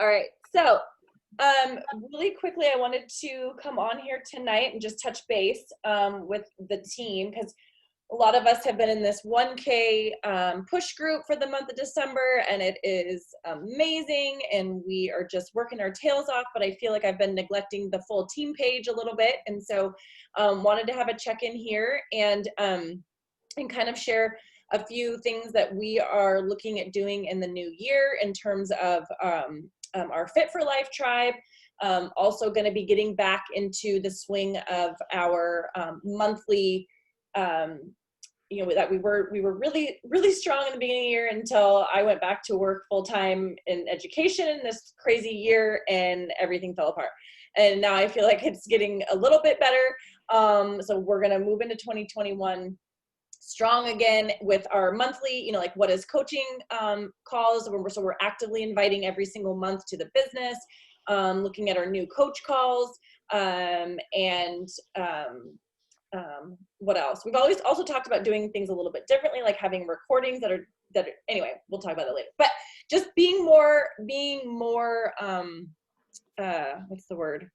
All right. So, really quickly, I wanted to come on here tonight and just touch base with the team because a lot of us have been in this 1K push group for the month of December, and it is amazing, and we are just working our tails off, but I feel like I've been neglecting the full team page a little bit, and so wanted to have a check-in here and kind of share a few things that we are looking at doing in the new year in terms of our Fit for Life tribe. Also going to be getting back into the swing of our monthly, that we were really, really strong in the beginning of the year until I went back to work full time in education this crazy year and everything fell apart. And now I feel like it's getting a little bit better. So we're going to move into 2021 strong again with our monthly, like what is coaching calls. So we're actively inviting every single month to the business, looking at our new coach calls, and what else? We've always also talked about doing things a little bit differently, like having recordings that are anyway, we'll talk about that later. But just being more what's the word?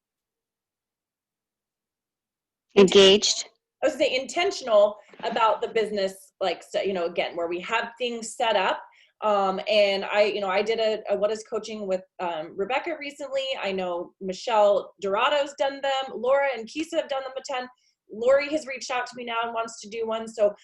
Engaged. I was going to say intentional about the business, like, again, where we have things set up. And I did a what is coaching with Rebecca recently. I know Michelle Dorado's done them. Laura and Kisa have done them a ton. Lori has reached out to me now and wants to do one. So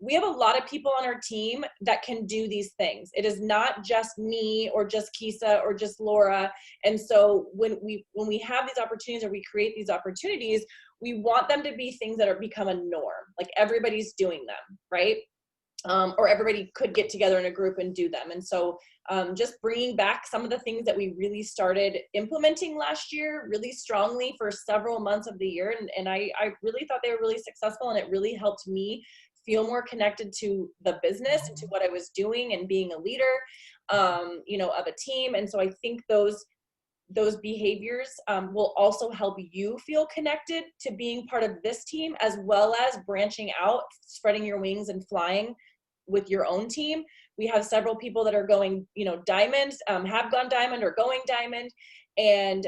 we have a lot of people on our team that can do these things. It is not just me or just Kisa or just Laura. And so when we have these opportunities or we create these opportunities, we want them to be things that are become a norm. Like everybody's doing them, right? Or everybody could get together in a group and do them. And so just bringing back some of the things that we really started implementing last year really strongly for several months of the year. And I really thought they were really successful, and it really helped me feel more connected to the business and to what I was doing and being a leader, of a team. And so I think those behaviors will also help you feel connected to being part of this team, as well as branching out, spreading your wings and flying with your own team. We have several people that are going, diamond, have gone diamond or going diamond. And,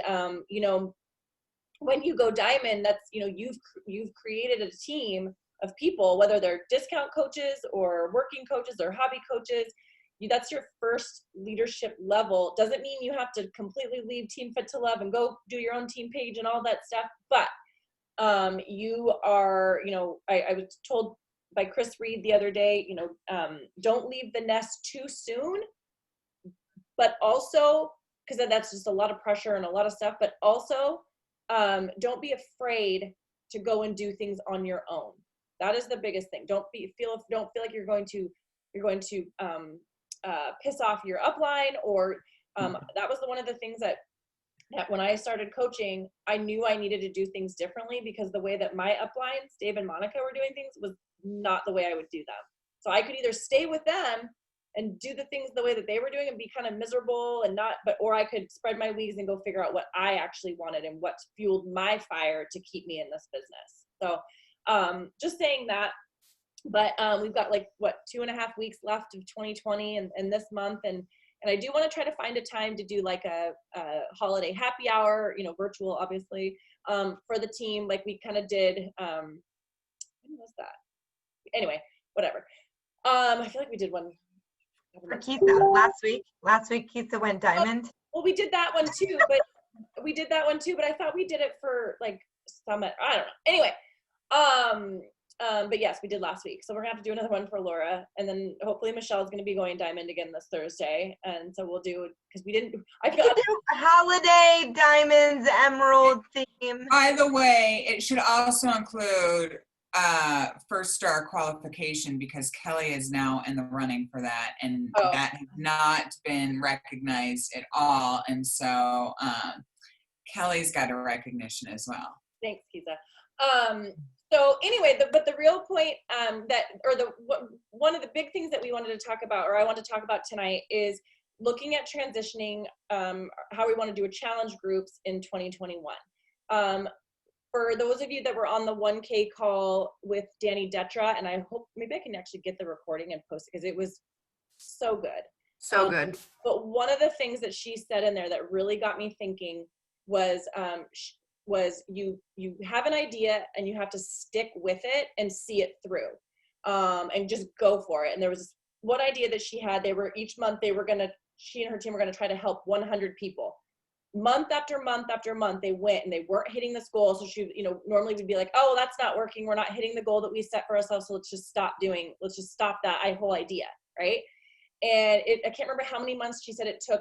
when you go diamond, that's, you've created a team of people, whether they're discount coaches or working coaches or hobby coaches. That's your first leadership level. Doesn't mean you have to completely leave Team Fit to Love and go do your own team page and all that stuff. But you are, I was told by Chris Reed the other day, don't leave the nest too soon, but also, because that's just a lot of pressure and a lot of stuff, but also don't be afraid to go and do things on your own. That is the biggest thing. Don't feel like you're going to piss off your upline, or that was one of the things that when I started coaching, I knew I needed to do things differently, because the way that my uplines, Dave and Monica, were doing things was not the way I would do them. So I could either stay with them and do the things the way that they were doing and be kind of miserable or I could spread my wings and go figure out what I actually wanted and what fueled my fire to keep me in this business. So just saying that. But we've got 2.5 weeks left of 2020 and this month, and I do want to try to find a time to do like a holiday happy hour, virtual obviously, for the team, like we kind of did. When was that? Anyway, whatever. I feel like we did one for Kisa last week. Kisa went diamond. Well, we did that one too, but I thought we did it for like summit. I don't know. Anyway, but yes, we did last week. So we're gonna have to do another one for Laura, and then hopefully Michelle's gonna be going diamond again this Thursday. And so we'll do, because we didn't. I got holiday diamonds emerald theme. By the way, it should also include first star qualification, because Kelly is now in the running for that, and that has not been recognized at all. And so Kelly's got a recognition as well. Thanks, Kisa. So anyway, but the real point one of the big things that we wanted to talk about, or I want to talk about tonight, is looking at transitioning, how we want to do a challenge groups in 2021. For those of you that were on the 1K call with Danny Detra, and I hope maybe I can actually get the recording and post it, because it was so good. So good. But one of the things that she said in there that really got me thinking was you have an idea and you have to stick with it and see it through, and just go for it. And there was this one idea that she had. Each month she and her team were gonna try to help 100 people. Month after month after month, they went and they weren't hitting this goal. So she, normally would be like, oh, that's not working. We're not hitting the goal that we set for ourselves. So let's just stop that whole idea, right? And I can't remember how many months she said it took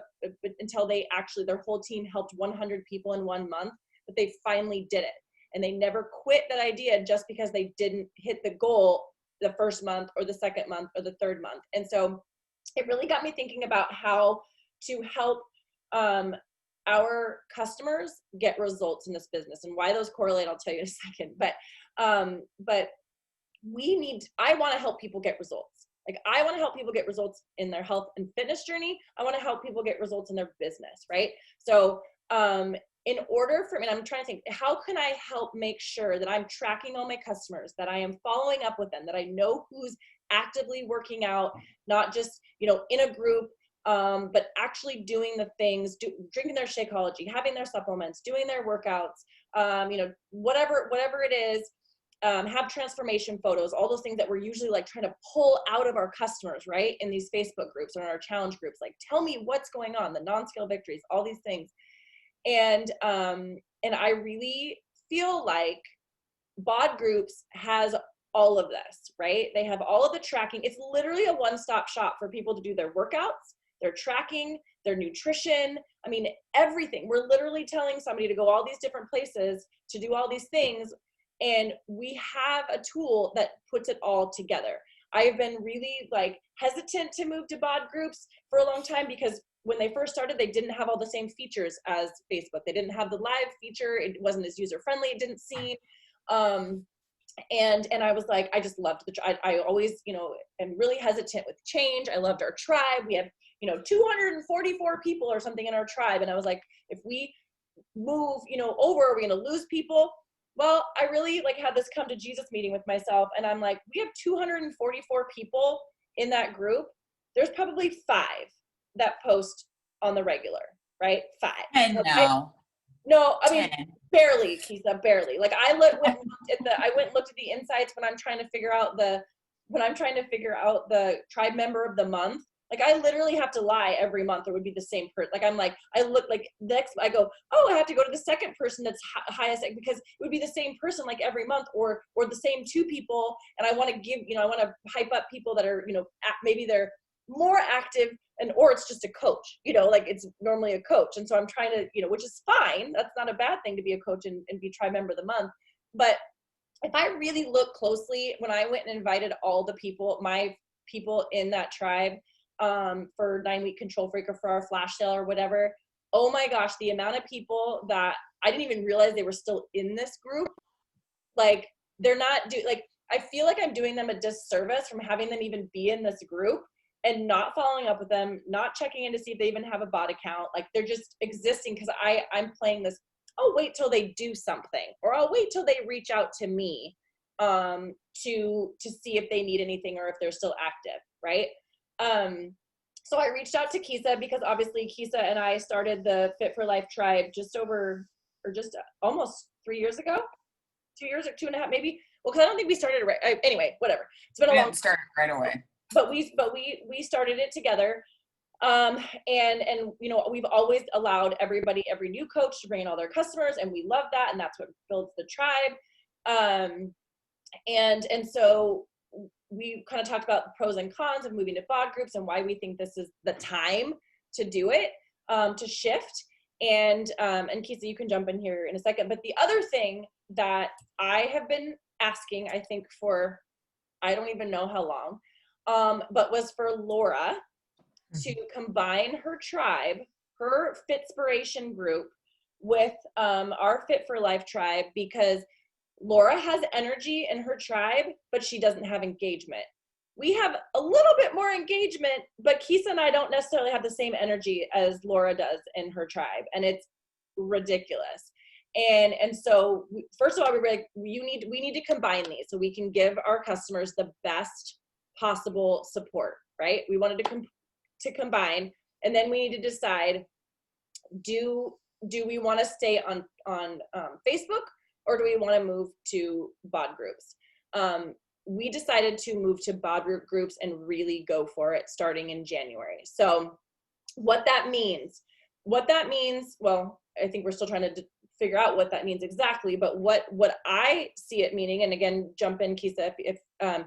until their whole team helped 100 people in 1 month, but they finally did it. And they never quit that idea just because they didn't hit the goal the first month or the second month or the third month. And so it really got me thinking about how to help our customers get results in this business, and why those correlate, I'll tell you in a second. But I want to help people get results. Like, I want to help people get results in their health and fitness journey. I want to help people get results in their business, right? So in order for me, I'm trying to think, how can I help make sure that I'm tracking all my customers, that I am following up with them, that I know who's actively working out, not just, in a group, but actually doing the things, drinking their Shakeology, having their supplements, doing their workouts, whatever it is, have transformation photos, all those things that we're usually like trying to pull out of our customers, right? In these Facebook groups or in our challenge groups, like, tell me what's going on, the non-scale victories, all these things. And I really feel like BOD Groups has all of this, right? They have all of the tracking. It's literally a one-stop shop for people to do their workouts, their tracking, their nutrition. I mean, everything. We're literally telling somebody to go all these different places to do all these things. And we have a tool that puts it all together. I've been really hesitant to move to BOD Groups for a long time, because when they first started, they didn't have all the same features as Facebook. They didn't have the live feature. It wasn't as user-friendly, it didn't seem. And I was like, I just loved I always, am really hesitant with change. I loved our tribe. We have, 244 people or something in our tribe. And I was like, if we move, over, are we going to lose people? Well, I really had this come to Jesus meeting with myself. And I'm like, we have 244 people in that group. There's probably 5 that post on the regular, right? 5. And No, I mean, 10. Barely, Keitha, barely. I went and looked at the insights when I'm trying to figure out the tribe member of the month. I literally have to lie every month, or it would be the same person. I look next, I go, oh, I have to go to the second person that's highest, because it would be the same person every month, or the same 2 people. And I want to I want to hype up people that are, maybe they're more active, or it's just a coach, it's normally a coach. And so I'm trying to, which is fine. That's not a bad thing to be a coach and be tribe member of the month. But if I really look closely, when I went and invited all the people, my people in that tribe, for 9-week Control Freak or for our flash sale or whatever, oh my gosh, the amount of people that I didn't even realize they were still in this group. They're not I feel like I'm doing them a disservice from having them even be in this group and not following up with them, not checking in to see if they even have a bot account. They're just existing because I'm playing this, I'll wait till they do something, or I'll wait till they reach out to me to see if they need anything or if they're still active, right? So I reached out to Keitha, because obviously Keitha and I started the Fit for Life tribe just almost 3 years ago, 2 years or 2.5 maybe. Well, because I don't think we started it right. Anyway, whatever. It's been a long time. Started right away. But we started it together. And we've always allowed every new coach to bring in all their customers, and we love that, and that's what builds the tribe. And so we kind of talked about the pros and cons of moving to BOD Groups and why we think this is the time to do it, to shift. And Keitha, you can jump in here in a second. But the other thing that I have been asking, I think for, I don't even know how long, but was for Laura to combine her tribe, her Fitspiration group, with our Fit for Life tribe, because Laura has energy in her tribe, but she doesn't have engagement. We have a little bit more engagement, but Keitha and I don't necessarily have the same energy as Laura does in her tribe, and it's ridiculous. And so first of all, we were like, we need to combine these so we can give our customers the best possible support, right? We wanted to combine. And then we need to decide, do we want to stay on Facebook, or do we want to move to BOD groups? We decided to move to BOD groups and really go for it starting in January. So what that means, well, I think we're still trying to figure out what that means exactly, but what I see it meaning, and again, jump in, Kisa, if I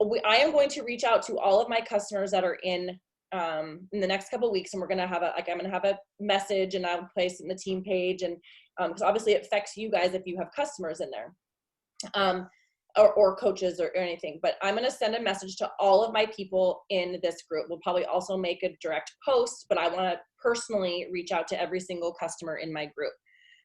am going to reach out to all of my customers that are in the next couple of weeks, and we're going to have I'm going to have a message, and I'll place it in the team page, and because obviously it affects you guys if you have customers in there, or coaches or anything. But I'm going to send a message to all of my people in this group. We'll probably also make a direct post, but I want to personally reach out to every single customer in my group,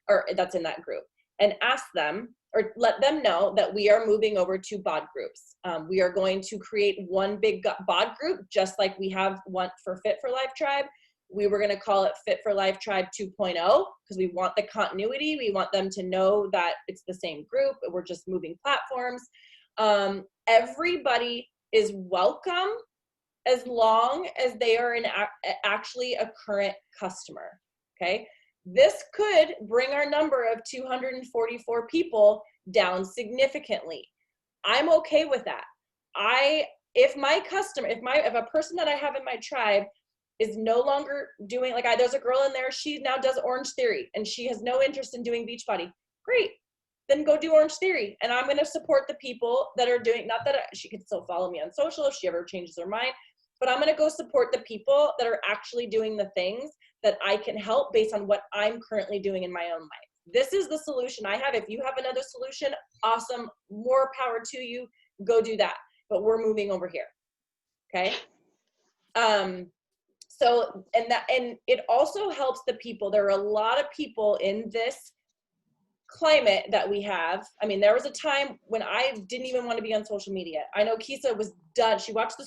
or that's in that group, and ask them, or let them know that we are moving over to BOD groups. We are going to create one big BOD group, just like we have one for Fit for Life Tribe. We were going to call it Fit for Life Tribe 2.0, because we want the continuity. We want them to know that it's the same group. We're just moving platforms. Everybody is welcome as long as they are actually a current customer, okay? This could bring our number of 244 people down significantly. I'm okay with that. If a person that I have in my tribe is no longer doing, there's a girl in there, she now does Orange Theory, and she has no interest in doing Beachbody. Great, then go do Orange Theory. And I'm going to support the people that are doing, not that she could still follow me on social if she ever changes her mind, but I'm going to go support the people that are actually doing the things that I can help based on what I'm currently doing in my own life. This is the solution I have. If you have another solution, awesome, more power to you, go do that. But we're moving over here, okay? So, and it also helps the people. There are a lot of people in this climate that we have. I mean, there was a time when I didn't even want to be on social media. I know Kisa was done. She watched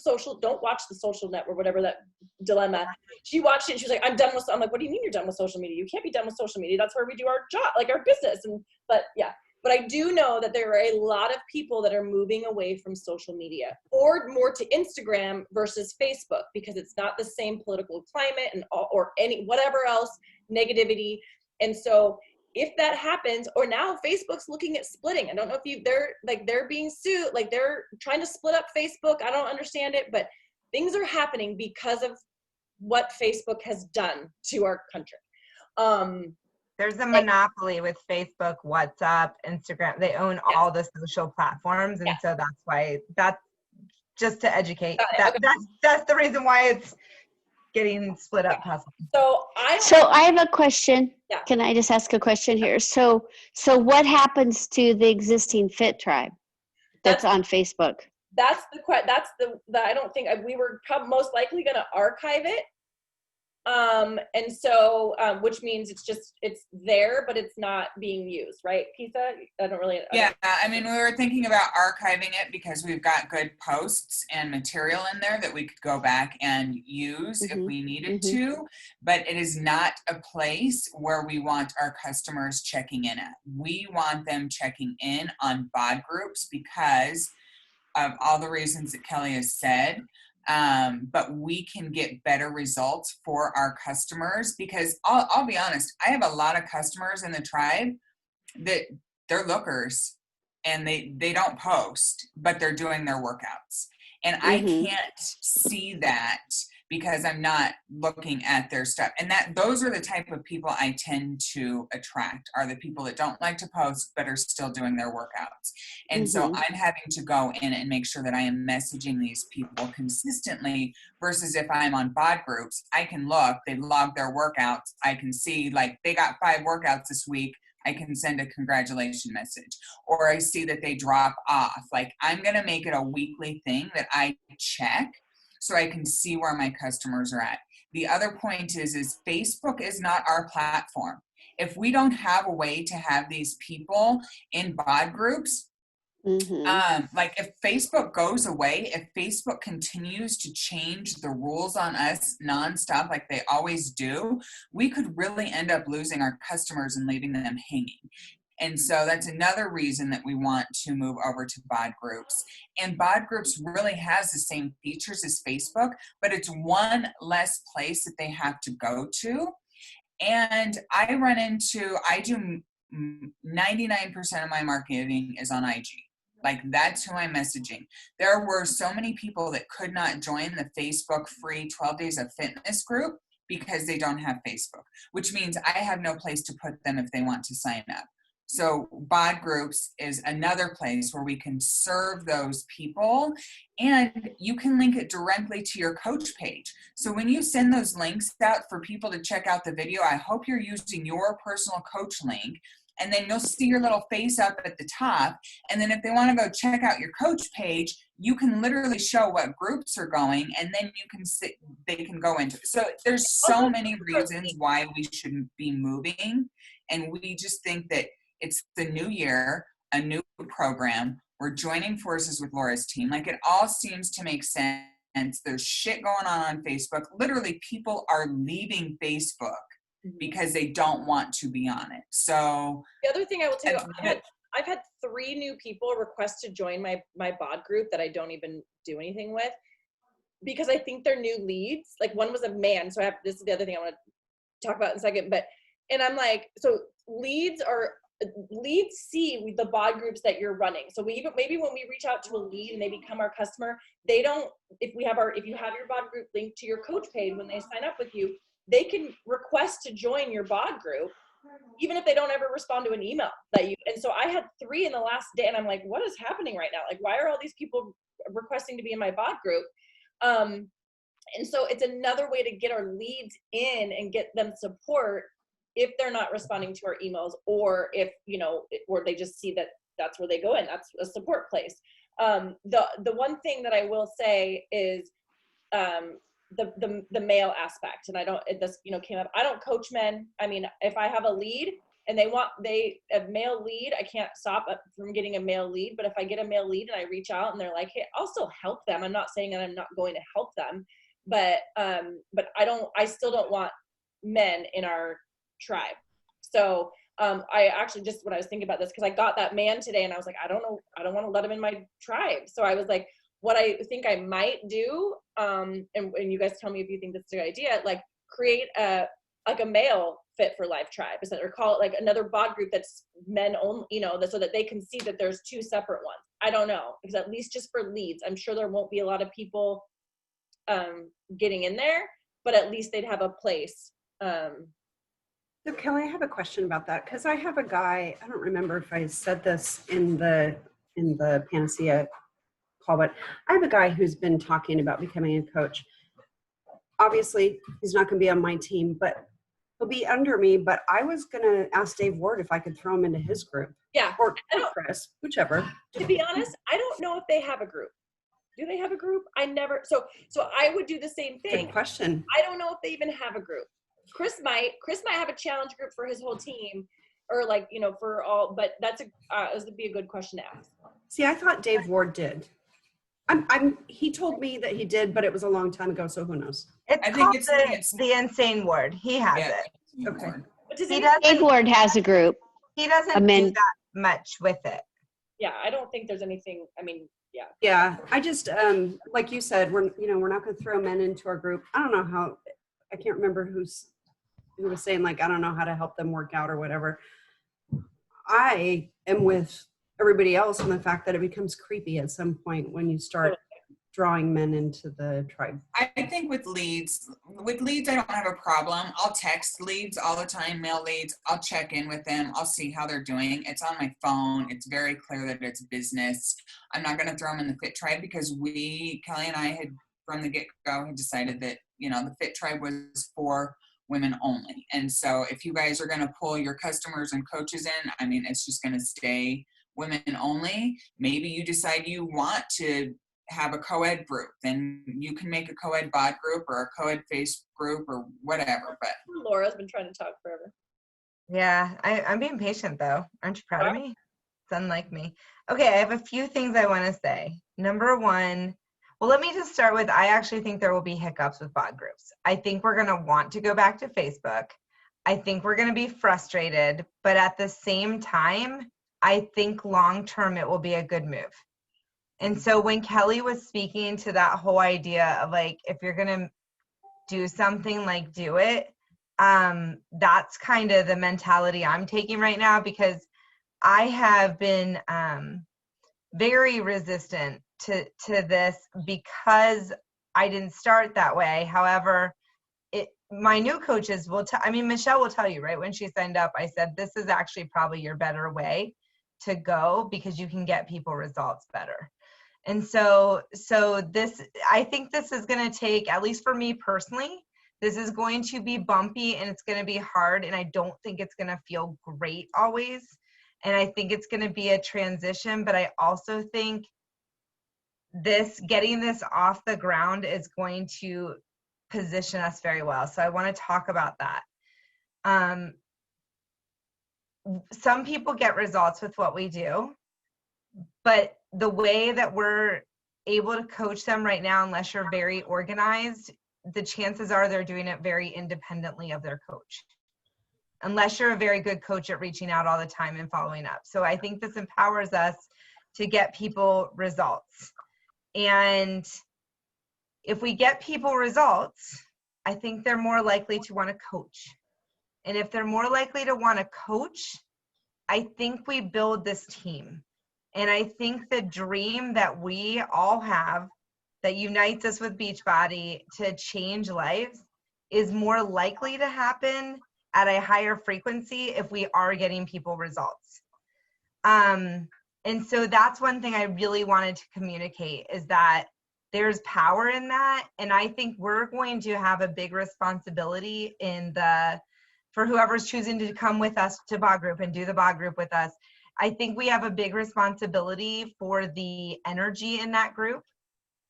don't watch the Social Network, whatever that dilemma. She watched it and she was like, I'm done with, I'm like, what do you mean you're done with social media? You can't be done with social media. That's where we do our job, like our business. But I do know that there are a lot of people that are moving away from social media, or more to Instagram versus Facebook, because it's not the same political climate or any whatever else negativity. And so if that happens, or now Facebook's looking at splitting. I don't know if they're being sued, like they're trying to split up Facebook. I don't understand it, but things are happening because of what Facebook has done to our country. There's a monopoly with Facebook, WhatsApp, Instagram. They own all the social platforms. And so that's just to educate. That's the reason why it's getting split up possibly. So I have a question. Yeah. Can I just ask a question here? So what happens to the existing Fit Tribe that's on Facebook? That's I don't think we were most likely going to archive it. And so, which means it's there, but it's not being used, right, Kisa? I mean, we were thinking about archiving it because we've got good posts and material in there that we could go back and use if we needed to, but it is not a place where we want our customers checking in at. We want them checking in on BOD groups because of all the reasons that Kelly has said. But we can get better results for our customers, because I'll be honest, I have a lot of customers in the tribe that they're lookers and they don't post, but they're doing their workouts. And I can't see that because I'm not looking at their stuff. And those are the type of people I tend to attract, are the people that don't like to post, but are still doing their workouts. And so I'm having to go in and make sure that I am messaging these people consistently, versus if I'm on BOD groups, I can look, they log their workouts. I can see like they got 5 workouts this week. I can send a congratulation message, or I see that they drop off. Like, I'm going to make it a weekly thing that I check so I can see where my customers are at. The other point is Facebook is not our platform. If we don't have a way to have these people in BOD groups, like if Facebook goes away, if Facebook continues to change the rules on us nonstop like they always do, we could really end up losing our customers and leaving them hanging. And so that's another reason that we want to move over to BOD groups. And BOD groups really has the same features as Facebook, but it's one less place that they have to go to. And I do 99% of my marketing is on IG. Like, that's who I'm messaging. There were so many people that could not join the Facebook free 12 Days of Fitness group because they don't have Facebook, which means I have no place to put them if they want to sign up. So BOD groups is another place where we can serve those people, and you can link it directly to your coach page. So when you send those links out for people to check out the video, I hope you're using your personal coach link, and then you'll see your little face up at the top. And then if they want to go check out your coach page, you can literally show what groups are going, and then they can go into it. So there's so many reasons why we shouldn't be moving. And we just think that it's the new year, a new program. We're joining forces with Laura's team. Like, it all seems to make sense. There's shit going on Facebook. Literally, people are leaving Facebook because they don't want to be on it. So the other thing I will tell you, I've had 3 new people request to join my BOD group that I don't even do anything with, because I think they're new leads. Like, one was a man. So this is the other thing I want to talk about in a second. And I'm like, so leads see the BOD groups that you're running. So maybe when we reach out to a lead and they become our customer, they don't, if you have your BOD group linked to your coach page, when they sign up with you, they can request to join your BOD group, even if they don't ever respond to an email and so I had 3 in the last day, and I'm like, what is happening right now? Like, why are all these people requesting to be in my BOD group? And so it's another way to get our leads in and get them support if they're not responding to our emails, or if, or they just see that that's where they go in. That's a support place. The one thing that I will say is the male aspect, and this came up. I don't coach men. I mean, if I have a lead and a male lead, I can't stop from getting a male lead. But if I get a male lead and I reach out and they're like, hey, I'll still help them. I'm not saying that I'm not going to help them, but I still don't want men in our tribe. So I actually, just when I was thinking about this, because I got that man today and I was like, I don't want to let him in my tribe. So I was like, what I think I might do, and you guys tell me if you think this is a good idea, like create a male Fit for Life tribe, or call it like another BOD group that's men only, so that they can see that there's 2 separate ones. I don't know, because at least just for leads, I'm sure there won't be a lot of people getting in there, but at least they'd have a place. So Kelly, I have a question about that, because I have a guy, I don't remember if I said this in the Panacea call, but I have a guy who's been talking about becoming a coach. Obviously, he's not going to be on my team, but he'll be under me. But I was going to ask Dave Ward if I could throw him into his group. Yeah. Or Chris, whichever. To be honest, I don't know if they have a group. Do they have a group? I never. So I would do the same thing. Good question. I don't know if they even have a group. Chris might have a challenge group for his whole team, or for all. But this would be a good question to ask. See, I thought Dave Ward did. He told me that he did, but it was a long time ago, so who knows? I think it's the Insane Ward. He has it. Okay. Dave Ward has a group. He doesn't do that much with it. Yeah, I don't think there's anything. I mean, yeah. Yeah, I just like you said, we're not going to throw men into our group. I don't know how. I can't remember who was saying, like, I don't know how to help them work out or whatever. I am with everybody else on the fact that it becomes creepy at some point when you start drawing men into the tribe. I think with leads, I don't have a problem. I'll text leads all the time, male leads. I'll check in with them. I'll see how they're doing. It's on my phone. It's very clear that it's business. I'm not going to throw them in the Fit Tribe, because Kelly and I had, from the get-go, had decided that, the Fit Tribe was for women only. And so if you guys are going to pull your customers and coaches in, I mean, it's just going to stay women only. Maybe you decide you want to have a co-ed group, then you can make a co-ed BOD group or a co-ed face group or whatever. But Laura's been trying to talk forever. Yeah, I'm being patient though. Aren't you proud of me? It's unlike me. Okay, I have a few things I want to say. Number one, well, let me just start with, I actually think there will be hiccups with BOD groups. I think we're going to want to go back to Facebook. I think we're going to be frustrated, but at the same time, I think long-term it will be a good move. And so when Kelly was speaking to that whole idea of like, if you're going to do something, like do it, that's kind of the mentality I'm taking right now, because I have been very resistant to this because I didn't start that way. However, my new coaches will Michelle will tell you, right? When she signed up, I said, this is actually probably your better way to go because you can get people results better. And so this, I think this is going to take, at least for me personally, this is going to be bumpy and it's going to be hard. And I don't think it's going to feel great always. And I think it's going to be a transition, but I also think getting this off the ground is going to position us very well. So I want to talk about that. Some people get results with what we do, but the way that we're able to coach them right now, unless you're very organized, the chances are they're doing it very independently of their coach, unless you're a very good coach at reaching out all the time and following up. So I think this empowers us to get people results. And if we get people results, I think they're more likely to want to coach. And if they're more likely to want to coach, I think we build this team. And I think the dream that we all have that unites us with Beachbody to change lives is more likely to happen at a higher frequency if we are getting people results. And so that's one thing I really wanted to communicate, is that there's power in that. And I think we're going to have a big responsibility for whoever's choosing to come with us to BOD group and do the BOD group with us. I think we have a big responsibility for the energy in that group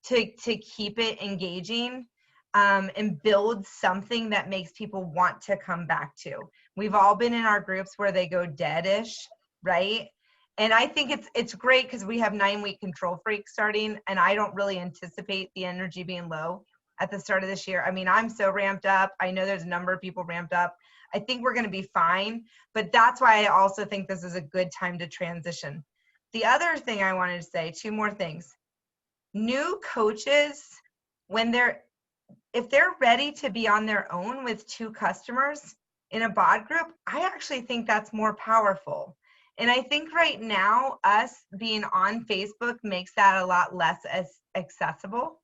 to keep it engaging, and build something that makes people want to come back to. We've all been in our groups where they go deadish, right? And I think it's great because we have 9-week Control Freak starting, and I don't really anticipate the energy being low at the start of this year. I mean, I'm so ramped up. I know there's a number of people ramped up. I think we're going to be fine, but that's why I also think this is a good time to transition. The other thing I wanted to say, 2 more things. New coaches, if they're ready to be on their own with 2 customers in a BOD group, I actually think that's more powerful. And I think right now, us being on Facebook makes that a lot less accessible.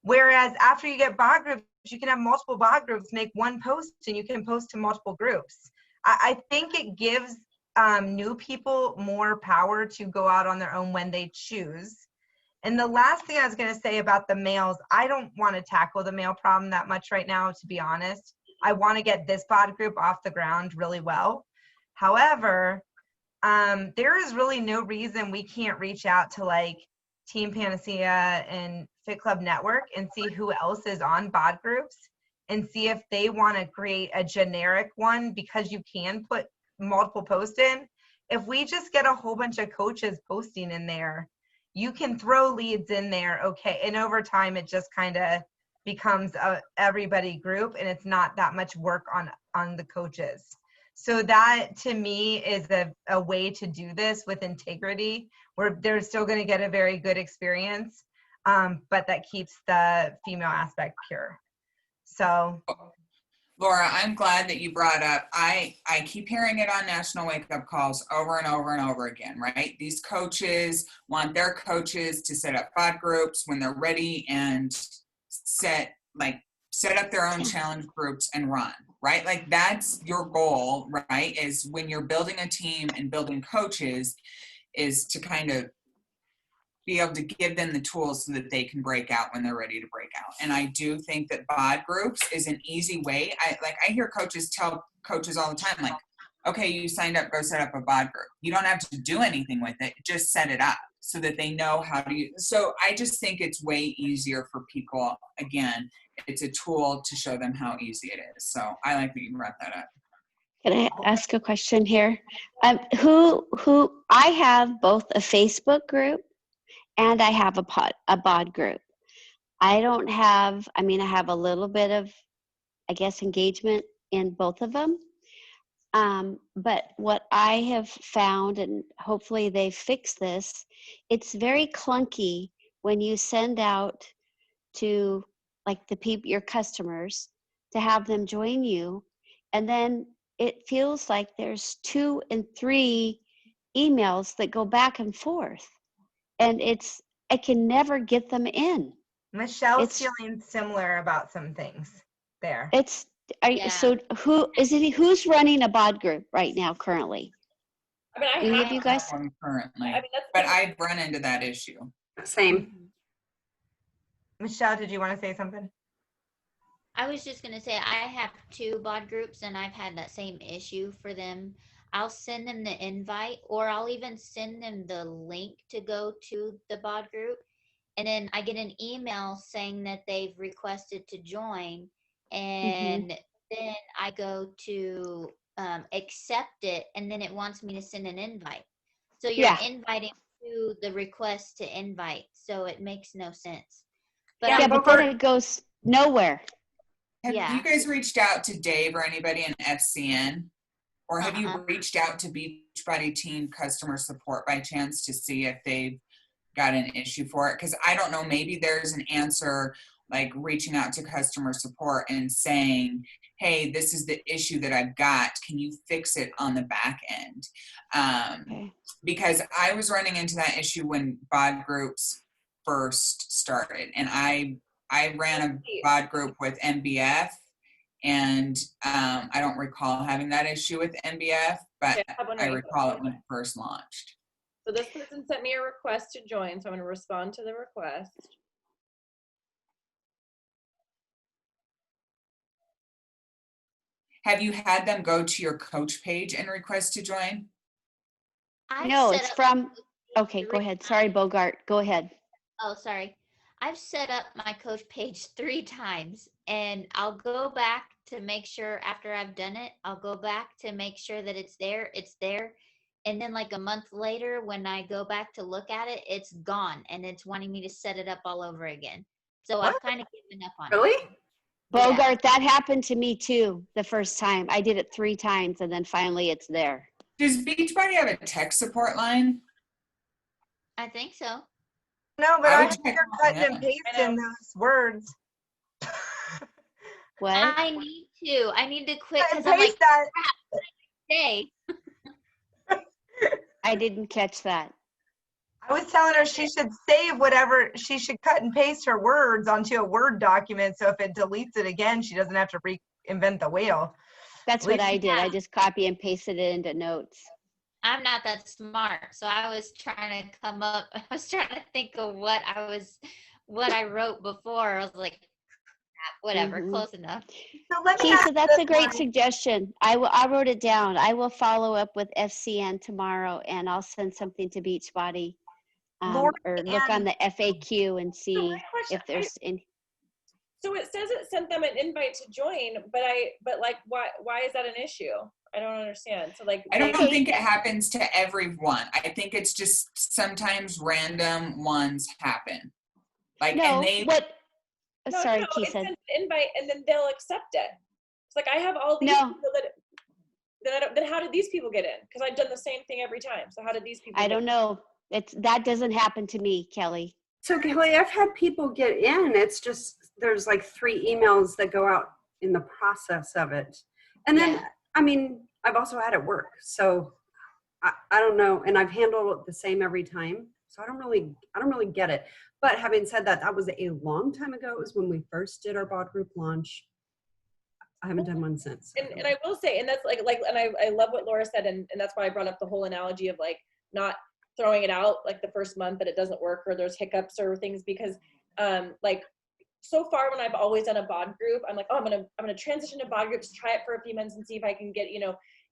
Whereas after you get BOD groups, you can have multiple BOD groups, make one post, and you can post to multiple groups. I think it gives new people more power to go out on their own when they choose. And the last thing I was going to say about the males, I don't want to tackle the male problem that much right now, to be honest. I want to get this BOD group off the ground really well. However, there is really no reason we can't reach out to like Team Panacea and Fit Club Network and see who else is on BOD groups and see if they want to create a generic one, because you can put multiple posts in. If we just get a whole bunch of coaches posting in there, you can throw leads in there, okay, and over time it just kind of becomes a everybody group, and it's not that much work on the coaches. So that to me is a way to do this with integrity, where they're still going to get a very good experience, but that keeps the female aspect pure. So Laura, I'm glad that you brought up, I keep hearing it on National Wake Up Calls over and over and over again, right? These coaches want their coaches to set up BOD groups when they're ready and set up their own challenge groups and run, right? Like that's your goal, right? Is when you're building a team and building coaches, is to kind of be able to give them the tools so that they can break out when they're ready to break out. And I do think that BOD groups is an easy way. I hear coaches tell coaches all the time, like, okay, you signed up, go set up a BOD group. You don't have to do anything with it, just set it up so that they know how to use. So I just think it's way easier for people. Again, it's a tool to show them how easy it is. So I like that you brought that up. Can I ask a question here? Who I have both a Facebook group and I have a BOD group. I don't have, I mean, I have a little bit of, I guess, engagement in both of them. But what I have found, and hopefully they fix this, it's very clunky when you send out to like the people, your customers, to have them join you, and then it feels like there's 2 and 3 emails that go back and forth, and I can never get them in. Michelle's feeling similar about some things there. So who's running a bod group right now currently? I mean, Any of you guys? Currently, I mean, but I've run into that issue. Same. Michelle, did you want to say something? I was just going to say I have 2 bod groups and I've had that same issue for them. I'll send them the invite, or I'll even send them the link to go to the bod group. And then I get an email saying that they've requested to join. And then I go to accept it, and then it wants me to send an invite. So you're inviting to the request to invite. So it makes no sense. But but then it goes nowhere. Have you guys reached out to Dave or anybody in FCN? Or have you reached out to Beachbody Team customer support by chance to see if they've got an issue for it? Because I don't know, maybe there's an answer, like reaching out to customer support and saying, hey, this is the issue that I've got. Can you fix it on the back end? Because I was running into that issue when bod groups first started. And I ran a bod group with MBF. And I don't recall having that issue with MBF, but I recall it when it first launched. So this person sent me a request to join, so I'm going to respond to the request. Have you had them go to your coach page and request to join? No, it's from, okay, go ahead. Sorry, Bogart, go ahead. Oh, sorry. I've set up my coach page 3 times, and I'll go back to make sure after I've done it, I'll go back to make sure that it's there. And then like a month later, when I go back to look at it, it's gone, and it's wanting me to set it up all over again. So I've kind of given up on it. Really? Bogart, that happened to me too the first time. I did it 3 times, and then finally it's there. Does Beachbody have a tech support line? I think so. No, but I think you're cutting and pasting those words. What? I need to quit because I'm like, that. Hey. I didn't catch that. I was telling her she should save whatever, she should cut and paste her words onto a Word document, so if it deletes it again, she doesn't have to reinvent the wheel. That's what I did. I just copy and pasted it into notes. I'm not that smart, so I was trying to think of what I wrote before. I was like, whatever, close enough. So that's a great suggestion. I wrote it down. I will follow up with FCN tomorrow, and I'll send something to Beachbody, or look on the FAQ and see if there's any. So it says it sent them an invite to join, but like, why is that an issue? I don't understand. So like, I don't think it happens to everyone. I think it's just sometimes random ones happen. Like, no, and they. Sorry, Keith it said. sends an invite and then they'll accept it. It's like I have all these people then how did these people get in? Because I've done the same thing every time. So how did these people? I don't know. That doesn't happen to me, Kelly. So Kelly, I've had people get in. It's just there's like 3 emails that go out in the process of it, and then I mean I've also had it work. So I don't know, and I've handled it the same every time. So I don't really get it. But having said that, that was a long time ago. It was when we first did our bod group launch. I haven't done one since. And I will say, and that's like, and I love what Laura said, and that's why I brought up the whole analogy of like not throwing it out like the first month that it doesn't work or there's hiccups or things, because like so far when I've always done a bod group, I'm like, oh, I'm gonna transition to bod groups, try it for a few months and see if I can get,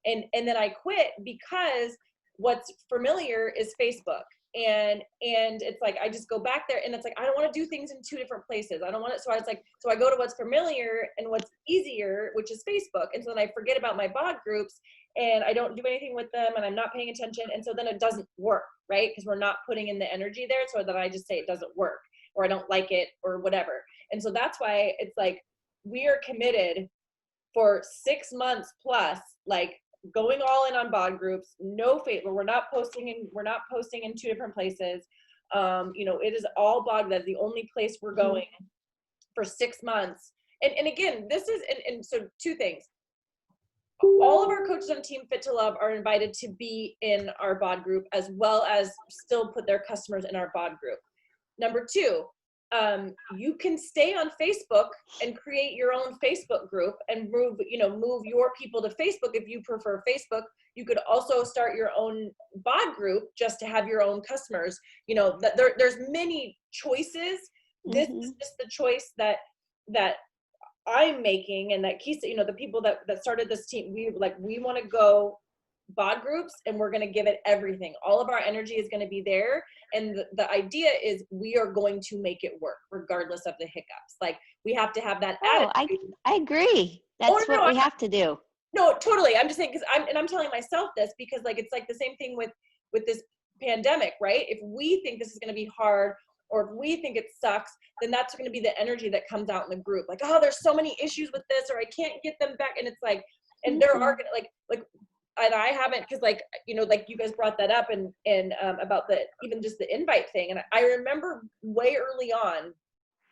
and then I quit because what's familiar is Facebook. And it's like I just go back there and it's like I don't want to do things in 2 different places. I don't want it. So I go to what's familiar and what's easier, which is Facebook. And so then I forget about my bod groups and I don't do anything with them and I'm not paying attention. And so then it doesn't work, right? Because we're not putting in the energy there. So that I just say it doesn't work or I don't like it or whatever. And so that's why it's like we are committed for 6 months plus, like going all in on bod groups, no Facebook. We're not posting in 2 different places. You know, it is all bod. That's the only place we're going for 6 months. And again, this is, and so 2 things. All of our coaches on Team Fit to Love are invited to be in our bod group, as well as still put their customers in our bod group. Number 2, you can stay on Facebook and create your own Facebook group and move your people to Facebook if you prefer Facebook. You could also start your own bod group just to have your own customers. You know, that there's many choices. This is just the choice that I'm making, and that Kisa, you know, the people that started this team, we want to go bod groups, and we're going to give it everything. All of our energy is going to be there, and the idea is we are going to make it work regardless of the hiccups. Like, we have to have that attitude. I agree. That's what we have to do. No, totally. I'm just saying, because I'm telling myself this because, like, it's like the same thing with this pandemic, right? If we think this is going to be hard, or if we think it sucks, then that's going to be the energy that comes out in the group. Like, oh, there's so many issues with this, or I can't get them back. And it's like, and there are gonna, like, and I haven't, because, like, you know, like you guys brought that up and about even just the invite thing. And I remember way early on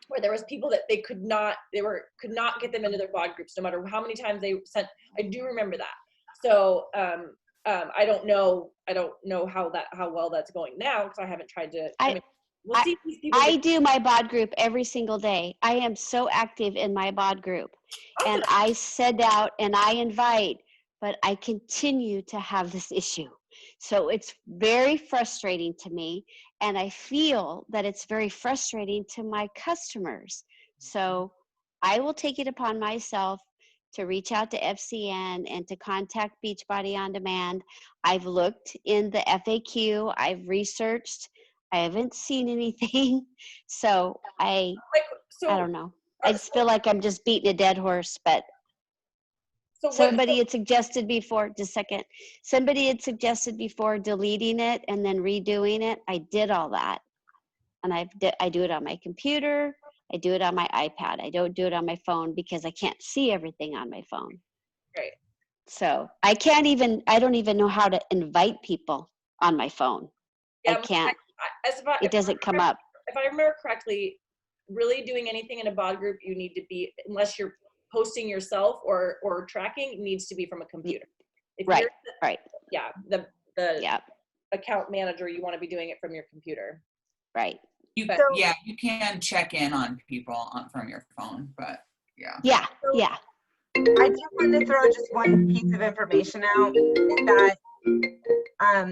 where there was people that they could not get them into their bod groups, no matter how many times they sent. I do remember that. So I don't know how well that's going now, because I haven't tried to. We'll see if these people I do my bod group every single day. I am so active in my bod group. Awesome. And I send out and I invite, but I continue to have this issue. So it's very frustrating to me. And I feel that it's very frustrating to my customers. So I will take it upon myself to reach out to FCN and to contact Beachbody On Demand. I've looked in the FAQ, I've researched, I haven't seen anything. So I don't know. I just feel like I'm just beating a dead horse, but somebody had suggested before, just a second, somebody had suggested before deleting it and then redoing it. I did all that. And I do it on my computer. I do it on my iPad. I don't do it on my phone because I can't see everything on my phone. Right. So I don't even know how to invite people on my phone. Yeah, I can't. It doesn't come up. If I remember correctly, really doing anything in a bod group, you need to be, unless you're posting yourself or tracking, it needs to be from a computer. If right. Yeah. The account manager, you want to be doing it from your computer. Right. You can check in on people from your phone, but yeah. I just wanted to throw just one piece of information out, that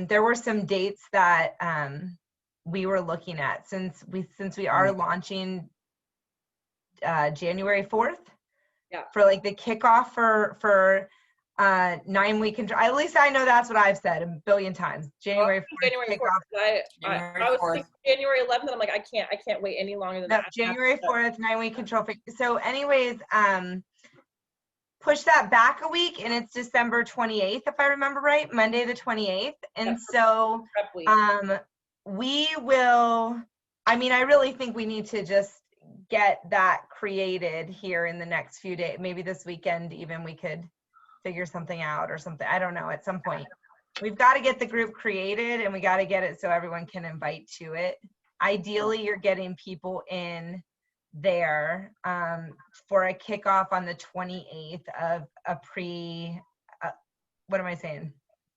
there were some dates that we were looking at since we are launching January 4th. Yeah. For like the kickoff for 9-week control. At least I know that's what I've said a billion times. January 4th. I was thinking January 11th, and I'm like, I can't wait any longer than that. January 4th, 9-week control. So anyways, push that back a week, and it's December 28th, if I remember right, Monday the 28th. And so we will, I mean, I really think we need to just get that created here in the next few days. Maybe this weekend even we could figure something out or something. I don't know, at some point. We've got to get the group created, and we got to get it so everyone can invite to it. Ideally, you're getting people in there for a kickoff on the 28th of a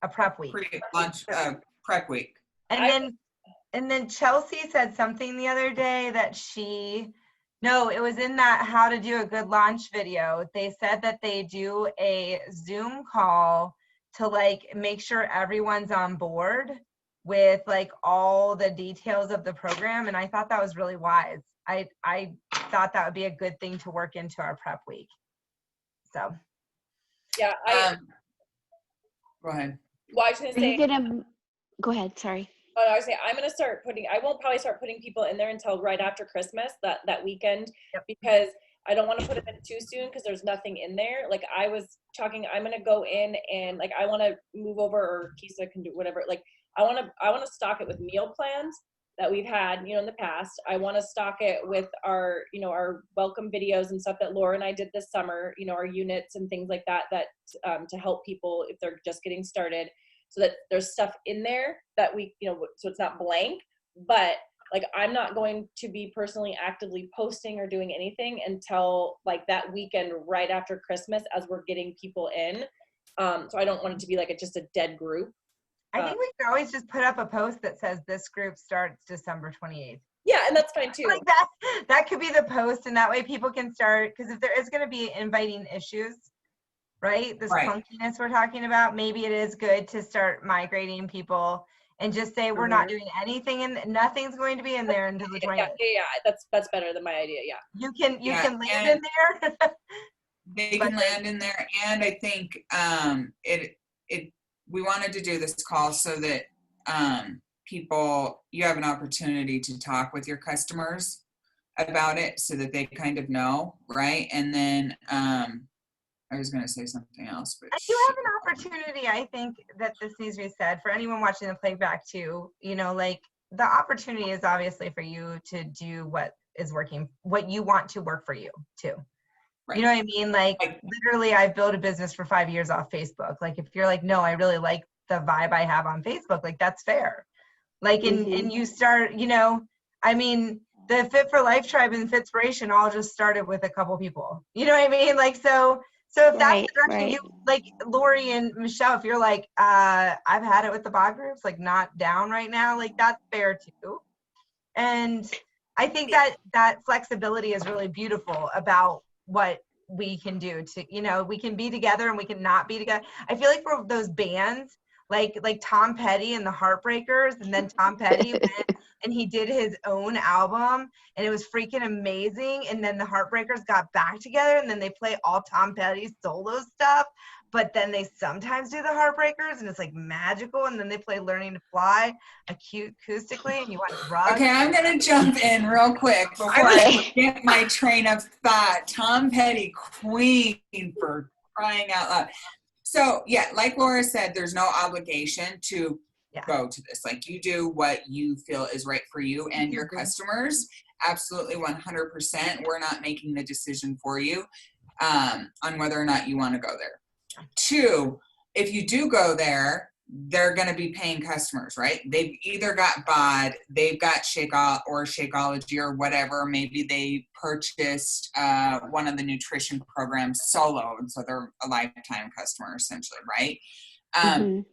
prep week. Pre-launch prep week. And then Chelsea said something the other day that it was in that how to do a good launch video. They said that they do a Zoom call to like make sure everyone's on board with like all the details of the program. And I thought that was really wise. I thought that would be a good thing to work into our prep week. So. Yeah. Go ahead. Well, I was going to say. Go ahead. Sorry. Oh, I was saying I won't probably start putting people in there until right after Christmas, that weekend, because I don't want to put them in too soon because there's nothing in there. Like I was talking, I'm going to go in and like, I want to move over, or Kisa can do whatever. Like I want to stock it with meal plans that we've had, in the past. I want to stock it with our, our welcome videos and stuff that Laura and I did this summer, our units and things like that, to help people if they're just getting started, so that there's stuff in there that we, so it's not blank. But like, I'm not going to be personally actively posting or doing anything until like that weekend right after Christmas, as we're getting people in. So I don't want it to be like just a dead group. I think we could always just put up a post that says this group starts December 28th. Yeah, and that's fine too. Like that could be the post, and that way people can start, because if there is going to be inviting issues, right? This clunkiness we're talking about, maybe it is good to start migrating people and just say we're not doing anything, and nothing's going to be in there until the 20th. Yeah, that's better than my idea. Yeah. You can land in there. They can land in there, and I think we wanted to do this call so that you have an opportunity to talk with your customers about it, so that they kind of know, right? And then I was going to say something else, but I do have an opportunity. I think that this needs to be said for anyone watching the playback too. Like, the opportunity is obviously for you to do what is working, what you want to work for you too. Right. You know what I mean? Like, literally, I've built a business for 5 years off Facebook. Like, if you're like, no, I really like the vibe I have on Facebook, like, that's fair. Like, and you start, I mean, the Fit for Life tribe and Fitspiration all just started with a couple people. You know what I mean? Like, so if that's the direction you, like Lori and Michelle, if you're like, I've had it with the bod groups, like, not down right now, like, that's fair too. And I think that flexibility is really beautiful about what we can do to, we can be together and we can not be together. I feel like for those bands, like Tom Petty and the Heartbreakers, and then Tom Petty went and he did his own album, and it was freaking amazing. And then the Heartbreakers got back together, and then they play all Tom Petty's solo stuff, but then they sometimes do the Heartbreakers, and it's like magical. And then they play Learning to Fly acoustically, and you watch Rugs. Okay, I'm gonna jump in real quick before I get my train of thought. Tom Petty, queen, for crying out loud. So yeah, like Laura said, there's no obligation to go to this. Like, you do what you feel is right for you and your customers. Absolutely, 100%. We're not making the decision for you on whether or not you want to go there. 2, if you do go there, they're going to be paying customers, right? They've either got BOD, they've got Shakeology or whatever. Maybe they purchased one of the nutrition programs solo, and so they're a lifetime customer essentially, right?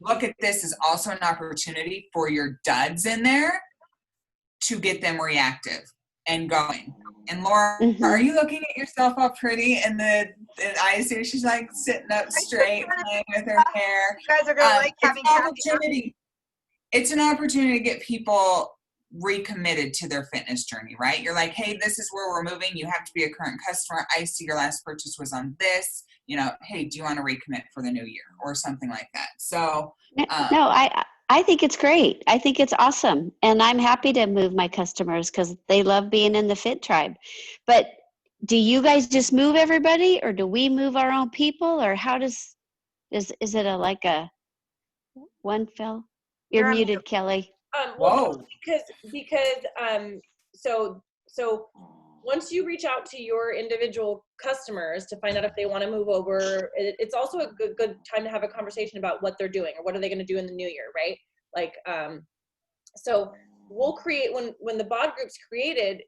Look at this as also an opportunity for your duds in there to get them reactive and going. And Laura, are you looking at yourself all pretty? And the eyes here, she's like sitting up straight, playing with her hair. You guys are gonna like having an opportunity. It's an opportunity to get people recommitted to their fitness journey, right? You're like, hey, this is where we're moving. You have to be a current customer. I see your last purchase was on this. Hey, do you want to recommit for the new year or something like that? So no, I think it's great. I think it's awesome. And I'm happy to move my customers because they love being in the Fit Tribe. But do you guys just move everybody, or do we move our own people, or how is it like a one fell? You're muted, Kelly. Well, because so once you reach out to your individual customers to find out if they want to move over, it's also a good time to have a conversation about what they're doing or what are they going to do in the new year, right? Like, so we'll create, when the BOD group's created,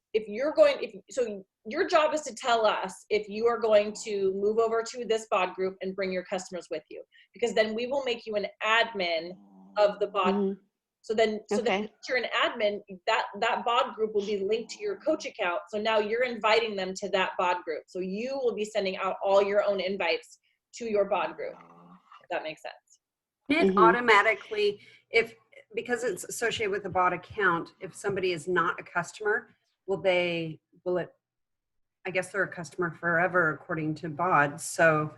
so your job is to tell us if you are going to move over to this BOD group and bring your customers with you, because then we will make you an admin of the BOD group. So then if you're an admin, that BOD group will be linked to your coach account. So now you're inviting them to that BOD group. So you will be sending out all your own invites to your BOD group. If that makes sense. It automatically, because it's associated with a BOD account, if somebody is not a customer, will it, I guess they're a customer forever according to BOD. So,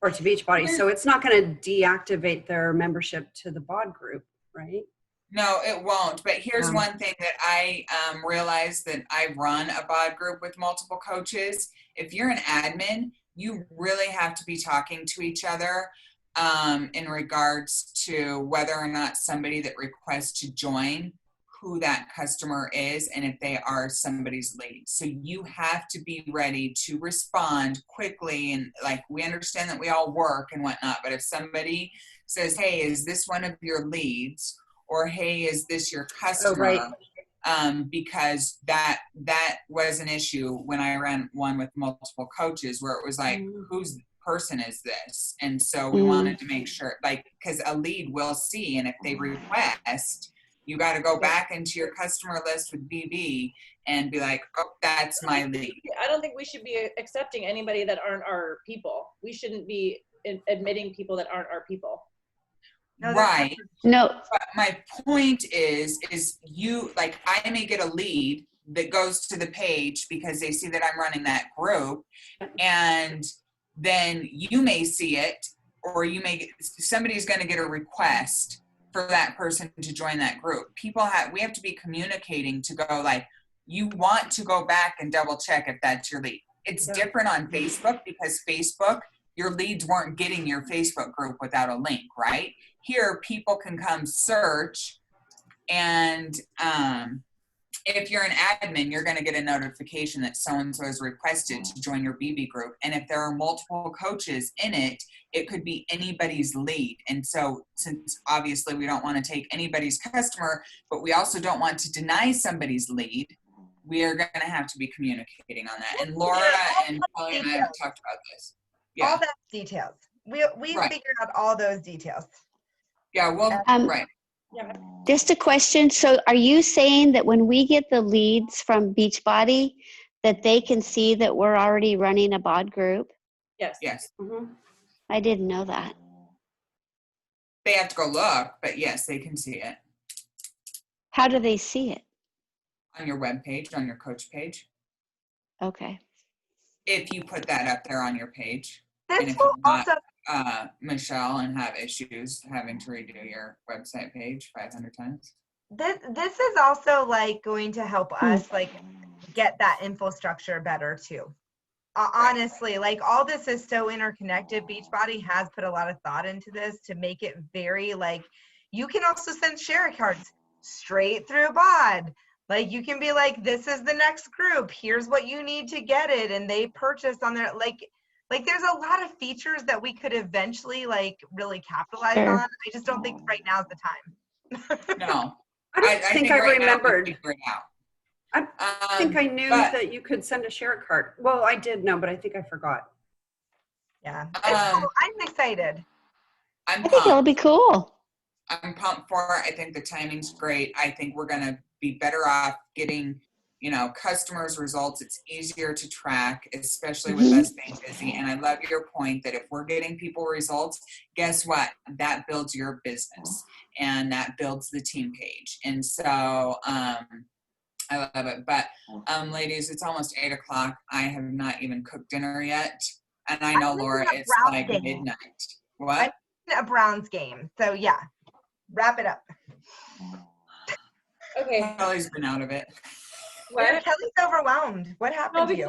or to Beachbody. So it's not going to deactivate their membership to the BOD group, right? No, it won't. But here's one thing that I realized that I run a BOD group with multiple coaches. If you're an admin, you really have to be talking to each other in regards to whether or not somebody that requests to join who that customer is and if they are somebody's lead. So you have to be ready to respond quickly. And like, we understand that we all work and whatnot, but if somebody says, hey, is this one of your leads? Or, hey, is this your customer? right. Because that was an issue when I ran one with multiple coaches where it was like, whose person is this? And so we wanted to make sure, like, because a lead will see, and if they request, you got to go back into your customer list with BB and be like, oh, that's my lead. I don't think we should be accepting anybody that aren't our people. We shouldn't be admitting people that aren't our people. No, Right. No. But my point is you, like, I may get a lead that goes to the page because they see that I'm running that group, and then you may see it, or you may, somebody's going to get a request for that person to join that group. We have to be communicating to go like, you want to go back and double check if that's your lead. It's different on Facebook because Facebook, your leads weren't getting your Facebook group without a link, right? Here, people can come search, and if you're an admin, you're going to get a notification that so-and-so has requested to join your BB group. And if there are multiple coaches in it, it could be anybody's lead. And so since obviously we don't want to take anybody's customer, but we also don't want to deny somebody's lead, we are going to have to be communicating on that. And Laura and Kelly and I have talked about this. Yeah. All that details. We Right. figured out all those details. Yeah, well, right. Yeah. Just a question. So are you saying that when we get the leads from Beachbody, that they can see that we're already running a bod group? Yes. Yes. Mm-hmm. I didn't know that. They have to go look, but yes, they can see it. How do they see it? On your webpage, on your coach page. Okay. If you put that up there on your page. This And if will you're not, also Michelle, and have issues having to redo your website page 500 times. this is also like going to help us like get that infrastructure better too. Honestly, like all this is so interconnected. Beachbody has put a lot of thought into this to make it very like, you can also send share cards straight through BOD. Like you can be like, this is the next group. Here's what you need to get it. And they purchase on their, like there's a lot of features that we could eventually like really capitalize on. I just don't think right now's the time. No. I think I right remembered. Now we figure it out. I think I knew that you could send a share card. Well, I did know, but I think I forgot. Yeah. I'm excited. I think it'll be cool. I'm pumped for it. I think the timing's great. I think we're going to be better off getting, customers' results. It's easier to track, especially with us being busy. And I love your point that if we're getting people results, guess what? That builds your business and that builds the team page. And so, I love it. But ladies, it's almost 8 o'clock. I have not even cooked dinner yet. And I know, Laura, it's like midnight. What? A Browns game. So yeah, wrap it up. Okay. Kelly's been out of it. What? Kelly's overwhelmed. What happened to you?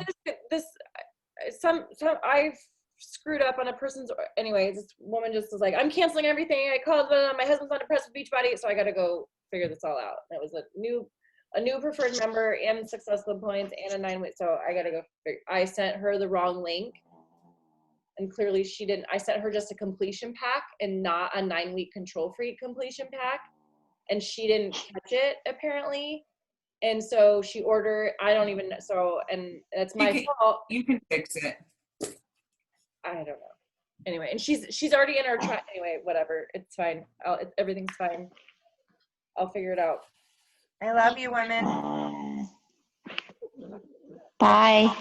I've screwed up on a person's, anyways, this woman just was like, I'm canceling everything. I called them. My husband's on a press with Beachbody, so I got to go figure this all out. It was a new preferred member and successful points and a 9-week. So I got to go I sent her the wrong link. And clearly she didn't. I sent her just a completion pack and not a 9-week control freak completion pack. And she didn't catch it apparently. And so she ordered, I don't even know. So, and that's my fault. You can fix it. I don't know. Anyway, and she's already in her anyway, whatever. It's fine. Everything's fine. I'll figure it out. I love you, women. Bye.